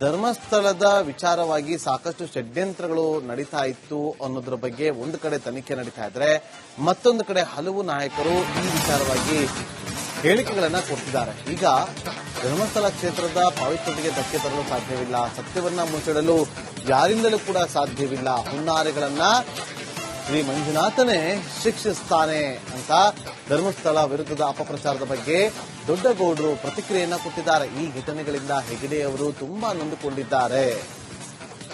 ಧರ್ಮಸ್ಥಳದ ವಿಚಾರವಾಗಿ ಸಾಕಷ್ಟು ಷಡ್ಯಂತ್ರಗಳು ನಡೀತಾ ಇತ್ತು ಅನ್ನೋದ್ರ ಬಗ್ಗೆ ಒಂದು ಕಡೆ ತನಿಖೆ ನಡೀತಾ ಇದ್ರೆ ಮತ್ತೊಂದು ಕಡೆ ಹಲವು ನಾಯಕರು ಈ ವಿಚಾರವಾಗಿ ಹೇಳಿಕೆಗಳನ್ನ ಕೊಡ್ತಿದ್ದಾರೆ. ಈಗ ಧರ್ಮಸ್ಥಳ ಕ್ಷೇತ್ರದ ಪವಿತ್ರತೆಗೆ ಧಕ್ಕೆ ತರಲು ಸಾಧ್ಯವಿಲ್ಲ, ಸತ್ಯವನ್ನ ಮುಚ್ಚಿಡಲು ಯಾರಿಂದಲೂ ಕೂಡ ಸಾಧ್ಯವಿಲ್ಲ, ಹುನ್ನಾರೆಗಳನ್ನ ಶ್ರೀ ಮಂಜುನಾಥನೇ ಶಿಕ್ಷಿಸ್ತಾನೆ ಅಂತ ಧರ್ಮಸ್ಥಳ ವಿರುದ್ಧದ ಅಪಪ್ರಚಾರದ ಬಗ್ಗೆ ದೊಡ್ಡಗೌಡರು ಪ್ರತಿಕ್ರಿಯೆಯನ್ನ ಕೊಟ್ಟಿದ್ದಾರೆ. ಈ ಘಟನೆಗಳಿಂದ ಹೆಗಡೆ ಅವರು ತುಂಬಾ ನೊಂದುಕೊಂಡಿದ್ದಾರೆ.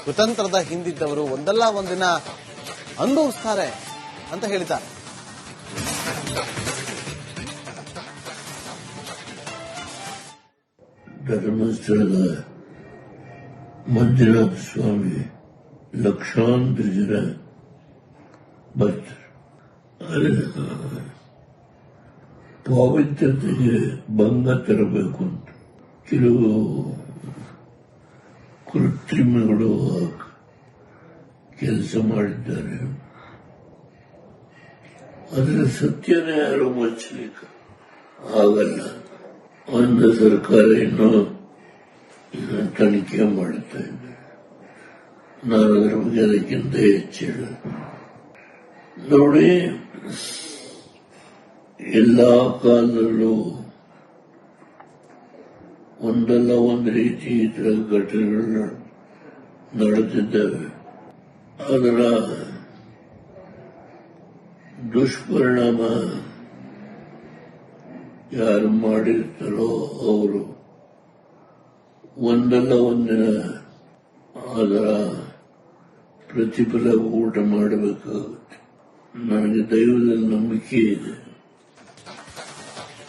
ಕುತಂತ್ರದ ಹಿಂದಿದ್ದವರು ಒಂದಲ್ಲ ಒಂದಿನ ಅನುಭವಿಸ್ತಾರೆ ಅಂತ ಹೇಳಿದ್ದಾರೆ. ಧರ್ಮಸ್ಥಳದ ಮಂಜುನಾಥ ಸ್ವಾಮಿ ಲಕ್ಷಾಂತರ ಜನ ಬರ್ತಾರೆ. ಪವಿತ್ರತೆಗೆ ಭಂಗ ತರಬೇಕು ಅಂತ ಕೆಲವು ಕೃತ್ರಿಮಗಳು ಕೆಲಸ ಮಾಡಿದ್ದಾರೆ. ಅದರ ಸತ್ಯನೇ ಯಾರು ಮುಚ್ಚಲಿಕ್ಕೆ ಆಗಲ್ಲ. ಒಂದು ಸರ್ಕಾರ ಇನ್ನೂ ತನಿಖೆ ಮಾಡುತ್ತಾ ಇದೆ. ನಾನು ಅದರ ಬಗ್ಗೆ ಅದಕ್ಕಿಂತ ಹೆಚ್ಚಿಲ್ಲ. ನೋಡಿ, ಎಲ್ಲಾ ಕಾಲದಲ್ಲೂ ಒಂದಲ್ಲ ಒಂದು ರೀತಿ ಇತರ ಘಟನೆಗಳು ನಡೆದಿದ್ದಾವೆ. ಅದರ ದುಷ್ಪರಿಣಾಮ ಯಾರು ಮಾಡಿರ್ತಾರೋ ಅವರು ಒಂದಲ್ಲ ಒಂದಿನ ಅದರ ಪ್ರತಿಫಲ ಊಟ ಮಾಡಬೇಕಾಗುತ್ತೆ. ನನಗೆ ದೈವದಲ್ಲಿ ನಂಬಿಕೆ ಇದೆ.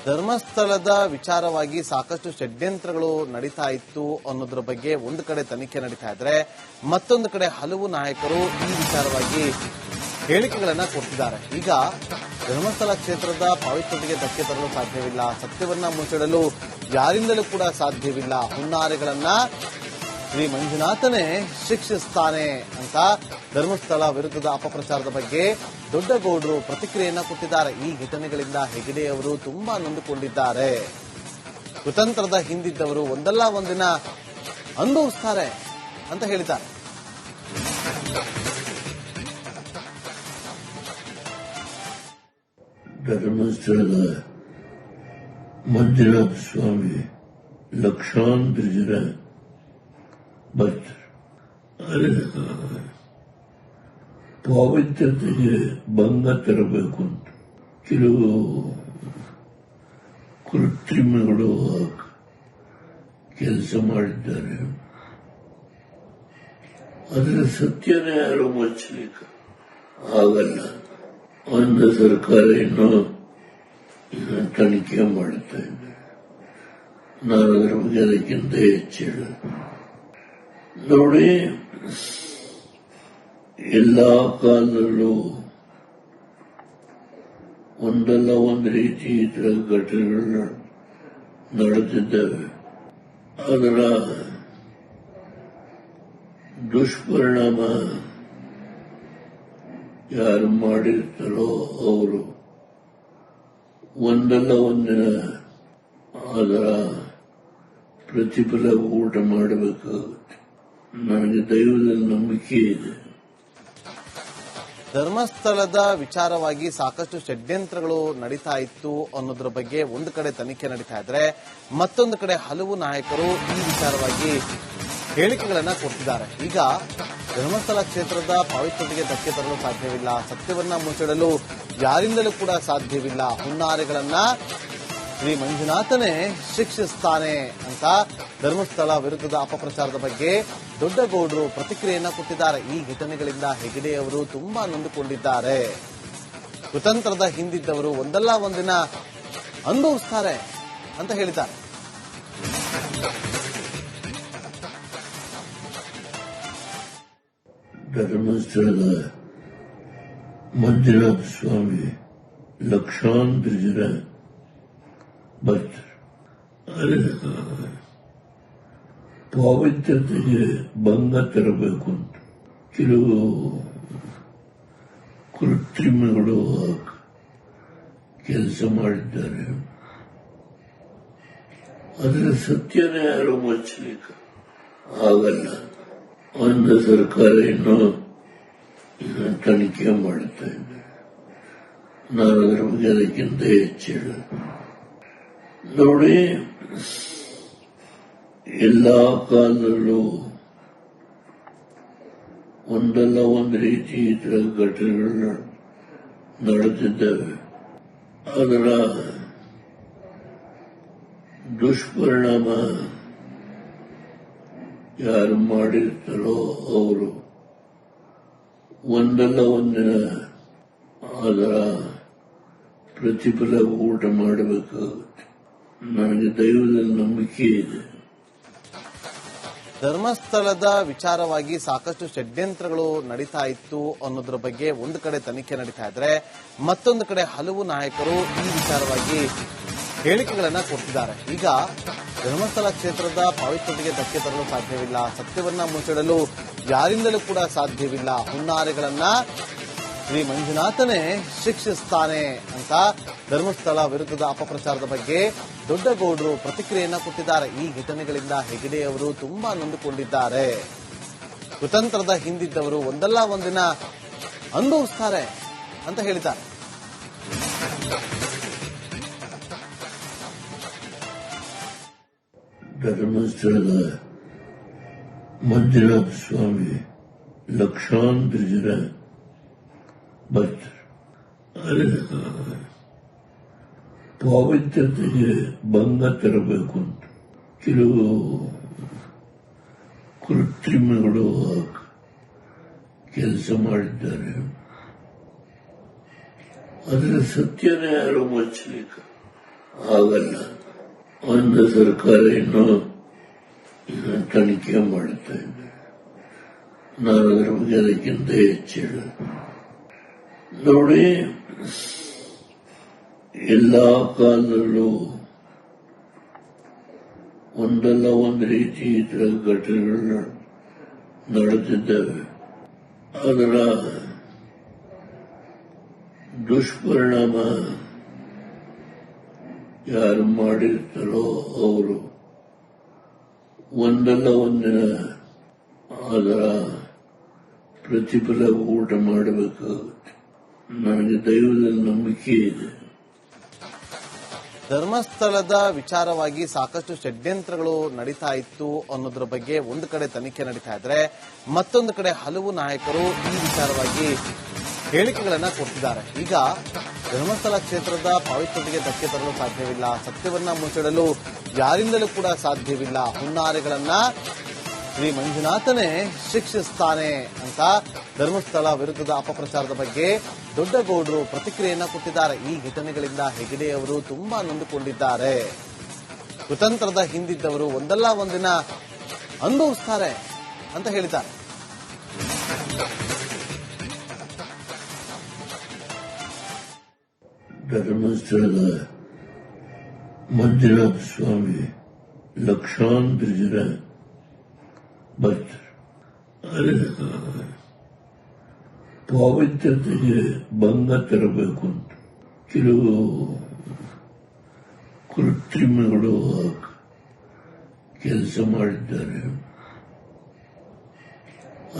ಧರ್ಮಸ್ಥಳದ ವಿಚಾರವಾಗಿ ಸಾಕಷ್ಟು ಷಡ್ಯಂತ್ರಗಳು ನಡೀತಾ ಇತ್ತು ಅನ್ನೋದ್ರ ಬಗ್ಗೆ ಒಂದು ಕಡೆ ತನಿಖೆ ನಡೀತಾ ಇದ್ರೆ ಮತ್ತೊಂದು ಕಡೆ ಹಲವು ನಾಯಕರು ಈ ವಿಚಾರವಾಗಿ ಹೇಳಿಕೆಗಳನ್ನ ಕೊಡ್ತಿದ್ದಾರೆ. ಈಗ ಧರ್ಮಸ್ಥಳ ಕ್ಷೇತ್ರದ ಪವಿತ್ರತೆಗೆ ಧಕ್ಕೆ ತರಲು ಸಾಧ್ಯವಿಲ್ಲ, ಸತ್ಯವನ್ನ ಮುಚ್ಚಿಡಲು ಯಾರಿಂದಲೂ ಕೂಡ ಸಾಧ್ಯವಿಲ್ಲ, ಹುನ್ನಾರೆಗಳನ್ನ ಶ್ರೀ ಮಂಜುನಾಥನೇ ಶಿಕ್ಷಿಸ್ತಾನೆ ಅಂತ ಧರ್ಮಸ್ಥಳ ವಿರುದ್ಧದ ಅಪಪ್ರಚಾರದ ಬಗ್ಗೆ ದೊಡ್ಡಗೌಡರು ಪ್ರತಿಕ್ರಿಯೆಯನ್ನ ಕೊಟ್ಟಿದ್ದಾರೆ. ಈ ಘಟನೆಗಳಿಂದ ಹೆಗಡೆ ಅವರು ತುಂಬಾ ನೊಂದುಕೊಂಡಿದ್ದಾರೆ. ಕುತಂತ್ರದ ಹಿಂದಿದ್ದವರು ಒಂದಲ್ಲ ಒಂದಿನ ಅನುಭವಿಸ್ತಾರೆ ಅಂತ ಹೇಳಿದ್ದಾರೆ. ಧರ್ಮಸ್ಥಳದ ಮಂಜುನಾಥ ಸ್ವಾಮಿ ಲಕ್ಷಾಂತರ ಜನ ಬರ್ತಾರೆ. ಪವಿತ್ರತೆಗೆ ಭಂಗ ತರಬೇಕು ಅಂತ ಕೆಲವು ಕೃತ್ರಿಮಗಳು ಕೆಲಸ ಮಾಡಿದ್ದಾರೆ. ಅದರ ಸತ್ಯನೇ ಯಾರು ಮುಚ್ಚಲಿಕ್ಕೆ ಆಗಲ್ಲ. ಒಂದು ಸರ್ಕಾರ ಇನ್ನೂ ತನಿಖೆ ಮಾಡುತ್ತಾ ಇದೆ. ನಾನು ಅದರ ಬಗ್ಗೆ ಅದಕ್ಕಿಂತ ಹೆಚ್ಚಿಲ್ಲ. ನೋಡಿ, ಎಲ್ಲಾ ಕಾಲದಲ್ಲೂ ಒಂದಲ್ಲ ಒಂದು ರೀತಿ ಇತರ ಘಟನೆಗಳು ನಡೆದಿದ್ದಾವೆ. ಅದರ ದುಷ್ಪರಿಣಾಮ ಯಾರು ಮಾಡಿರ್ತಾರೋ ಅವರು ಒಂದಲ್ಲ ಒಂದಿನ ಅದರ ಪ್ರತಿಫಲ ಊಟ ಮಾಡಬೇಕಾಗುತ್ತೆ. ನನಗೆ ದೈವದಲ್ಲಿ ನಂಬಿಕೆ ಇದೆ. ಧರ್ಮಸ್ಥಳದ ವಿಚಾರವಾಗಿ ಸಾಕಷ್ಟು ಷಡ್ಯಂತ್ರಗಳು ನಡೀತಾ ಇತ್ತು ಅನ್ನೋದ್ರ ಬಗ್ಗೆ ಒಂದು ಕಡೆ ತನಿಖೆ ನಡೀತಾ ಇದ್ರೆ ಮತ್ತೊಂದು ಕಡೆ ಹಲವು ನಾಯಕರು ಈ ವಿಚಾರವಾಗಿ ಹೇಳಿಕೆಗಳನ್ನ ಕೊಡ್ತಿದ್ದಾರೆ. ಈಗ ಧರ್ಮಸ್ಥಳ ಕ್ಷೇತ್ರದ ಪವಿತ್ರತೆಗೆ ಧಕ್ಕೆ ತರಲು ಸಾಧ್ಯವಿಲ್ಲ, ಸತ್ಯವನ್ನ ಮುಚ್ಚಿಡಲು ಯಾರಿಂದಲೂ ಕೂಡ ಸಾಧ್ಯವಿಲ್ಲ, ಹುನ್ನಾರೆಗಳನ್ನ ಶ್ರೀ ಮಂಜುನಾಥನೇ ಶಿಕ್ಷಿಸ್ತಾನೆ ಅಂತ ಧರ್ಮಸ್ಥಳ ವಿರುದ್ಧದ ಅಪಪ್ರಚಾರದ ಬಗ್ಗೆ ದೊಡ್ಡಗೌಡರು ಪ್ರತಿಕ್ರಿಯೆಯನ್ನ ಕೊಟ್ಟಿದ್ದಾರೆ. ಈ ಘಟನೆಗಳಿಂದ ಹೆಗಡೆ ಅವರು ತುಂಬಾ ನೊಂದುಕೊಂಡಿದ್ದಾರೆ. ಕುತಂತ್ರದ ಹಿಂದಿದ್ದವರು ಒಂದಲ್ಲ ಒಂದಿನ ಅನುಭವಿಸ್ತಾರೆ ಅಂತ ಹೇಳಿದ್ದಾರೆ. ಧರ್ಮಸ್ಥಳದ ಮಂಜುನಾಥ ಸ್ವಾಮಿ ಲಕ್ಷಾಂತರ ಜನ ಬರ್ತಾರೆ. ಪವಿತ್ರತೆಗೆ ಭಂಗ ತರಬೇಕು ಅಂತ ಕೆಲವು ಕೃತ್ರಿಮಗಳು ಕೆಲಸ ಮಾಡಿದ್ದಾರೆ. ಅದರ ಸತ್ಯನೇ ಯಾರು ಮುಚ್ಚಲಿಕ್ಕೆ ಆಗಲ್ಲ. ಒಂದು ಸರ್ಕಾರ ಇನ್ನೂ ತನಿಖೆ ಮಾಡುತ್ತಾ ಇದೆ. ನಾನು ಅದರ ಬಗ್ಗೆ ಅದಕ್ಕಿಂತ ಹೆಚ್ಚು ಹೇಳೋದು ನೋಡಿ. ಎಲ್ಲಾ ಕಾಲದಲ್ಲೂ ಒಂದಲ್ಲ ಒಂದು ರೀತಿ ಇತರ ಘಟನೆಗಳು ನಡೆದಿದ್ದಾವೆ. ಅದರ ದುಷ್ಪರಿಣಾಮ ಯಾರು ಮಾಡಿರ್ತಾರೋ ಅವರು ಒಂದಲ್ಲ ಒಂದಿನ ಅದರ ಪ್ರತಿಫಲ ಊಟ ಮಾಡಬೇಕಾಗುತ್ತೆ. ನನಗೆ ದೈವದಲ್ಲಿ ನಂಬಿಕೆ ಇದೆ. ಧರ್ಮಸ್ಥಳದ ವಿಚಾರವಾಗಿ ಸಾಕಷ್ಟು ಷಡ್ಯಂತ್ರಗಳು ನಡೀತಾ ಇತ್ತು ಅನ್ನೋದ್ರ ಬಗ್ಗೆ ಒಂದು ಕಡೆ ತನಿಖೆ ನಡೀತಾ ಇದ್ರೆ, ಮತ್ತೊಂದು ಕಡೆ ಹಲವು ನಾಯಕರು ಈ ವಿಚಾರವಾಗಿ ಹೇಳಿಕೆಗಳನ್ನ ಕೊಡ್ತಿದ್ದಾರೆ. ಈಗ ಧರ್ಮಸ್ಥಳ ಕ್ಷೇತ್ರದ ಪಾವಿತ್ರ್ಯತೆಗೆ ಧಕ್ಕೆ ತರಲು ಸಾಧ್ಯವಿಲ್ಲ, ಸತ್ಯವನ್ನ ಮುಚ್ಚಿಡಲು ಯಾರಿಂದಲೂ ಕೂಡ ಸಾಧ್ಯವಿಲ್ಲ, ಹುನ್ನಾರೆಗಳನ್ನ ಶ್ರೀ ಮಂಜುನಾಥನೇ ಶಿಕ್ಷಿಸ್ತಾನೆ ಅಂತ ಧರ್ಮಸ್ಥಳ ವಿರುದ್ಧದ ಅಪಪ್ರಚಾರದ ಬಗ್ಗೆ ದೊಡ್ಡಗೌಡರು ಪ್ರತಿಕ್ರಿಯೆಯನ್ನ ಕೊಟ್ಟಿದ್ದಾರೆ. ಈ ಘಟನೆಗಳಿಂದ ಹೆಗಡೆ ಅವರು ತುಂಬಾ ನೊಂದುಕೊಂಡಿದ್ದಾರೆ. ಕುತಂತ್ರದ ಹಿಂದಿದ್ದವರು ಒಂದಲ್ಲ ಒಂದಿನ ಅನುಭವಿಸ್ತಾರೆ ಅಂತ ಹೇಳಿದ್ದಾರೆ. ಧರ್ಮಸ್ಥಳದ ಮಂಜುನಾಥ ಸ್ವಾಮಿ ಲಕ್ಷಾಂತರ ಜನ ಬರ್ತಾರೆ. ಪಾವಿತ್ರ್ಯತೆಗೆ ಭಂಗ ತರಬೇಕು ಅಂತ ಕೆಲವು ಕೃತ್ರಿಮಗಳು ಕೆಲಸ ಮಾಡಿದ್ದಾರೆ. ಅದರ ಸತ್ಯನೇ ಯಾರು ಮುಚ್ಚಲಿಕ್ಕೆ ಆಗಲ್ಲ. ಒಂದು ಸರ್ಕಾರ ಇನ್ನೂ ತನಿಖೆ ಮಾಡುತ್ತಾ ಇದೆ. ನಾನು ಅದರ ಬಗ್ಗೆ ಅದಕ್ಕಿಂತ ಹೆಚ್ಚು ಹೇಳೋದು ನೋಡಿ. ಎಲ್ಲಾ ಕಾಲದಲ್ಲೂ ಒಂದಲ್ಲ ಒಂದು ರೀತಿ ಇತರ ಘಟನೆಗಳು ನಡೆದಿದ್ದಾವೆ. ಅದರ ದುಷ್ಪರಿಣಾಮ ಯಾರು ಮಾಡಿರ್ತಾರೋ ಅವರು ಒಂದಲ್ಲ ಒಂದಿನ ಅದರ ಪ್ರತಿಫಲ ಊಟ ಮಾಡಬೇಕಾಗುತ್ತೆ. ನನಗೆ ದೈವದಲ್ಲಿ ನಂಬಿಕೆ ಇದೆ. ಧರ್ಮಸ್ಥಳದ ವಿಚಾರವಾಗಿ ಸಾಕಷ್ಟು ಷಡ್ಯಂತ್ರಗಳು ನಡೀತಾ ಇತ್ತು ಅನ್ನೋದ್ರ ಬಗ್ಗೆ ಒಂದು ಕಡೆ ತನಿಖೆ ನಡೀತಾ ಇದ್ರೆ, ಮತ್ತೊಂದು ಕಡೆ ಹಲವು ನಾಯಕರು ಈ ವಿಚಾರವಾಗಿ ಹೇಳಿಕೆಗಳನ್ನ ಕೊಡ್ತಿದ್ದಾರೆ. ಈಗ ಧರ್ಮಸ್ಥಳ ಕ್ಷೇತ್ರದ ಪಾವಿತ್ರ್ಯತೆಗೆ ಧಕ್ಕೆ ತರಲು ಸಾಧ್ಯವಿಲ್ಲ, ಸತ್ಯವನ್ನ ಮುಚ್ಚಿಡಲು ಯಾರಿಂದಲೂ ಕೂಡ ಸಾಧ್ಯವಿಲ್ಲ, ಹುನ್ನಾರೆಗಳನ್ನ ಶ್ರೀ ಮಂಜುನಾಥನೇ ಶಿಕ್ಷಿಸ್ತಾನೆ ಅಂತ ಧರ್ಮಸ್ಥಳ ವಿರುದ್ಧದ ಅಪಪ್ರಚಾರದ ಬಗ್ಗೆ ದೊಡ್ಡಗೌಡರು ಪ್ರತಿಕ್ರಿಯೆಯನ್ನ ಕೊಟ್ಟಿದ್ದಾರೆ. ಈ ಘಟನೆಗಳಿಂದ ಹೆಗಡೆ ಅವರು ತುಂಬಾ ನೊಂದುಕೊಂಡಿದ್ದಾರೆ. ಕುತಂತ್ರದ ಹಿಂದಿದ್ದವರು ಒಂದಲ್ಲ ಒಂದಿನ ಅನುಭವಿಸ್ತಾರೆ ಅಂತ ಹೇಳಿದ್ದಾರೆ. ಧರ್ಮಸ್ಥಳದ ಮಂಜುನಾಥ ಸ್ವಾಮಿ ಲಕ್ಷಾಂತರ ಜನ ಬರ್ತಾರೆ. ಪಾವಿತ್ರ್ಯತೆಗೆ ಭಂಗ ತರಬೇಕು ಅಂತ ಕೆಲವು ಕೃತ್ರಿಮಗಳು ಕೆಲಸ ಮಾಡಿದ್ದಾರೆ.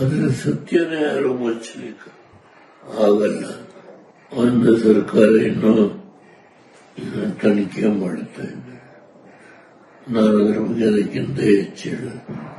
ಅದರ ಸತ್ಯನೇ ಯಾರು ಮುಚ್ಚಲಿಕ್ಕೆ ಆಗಲ್ಲ. ಒಂದು ಸರ್ಕಾರ ಇನ್ನೂ ತನಿಖೆ ಮಾಡುತ್ತಾ ಇದೆ. ನಾನು ಅದರ ಬಗ್ಗೆ ಅದಕ್ಕಿಂತ ಹೆಚ್ಚು ಹೇಳೋದು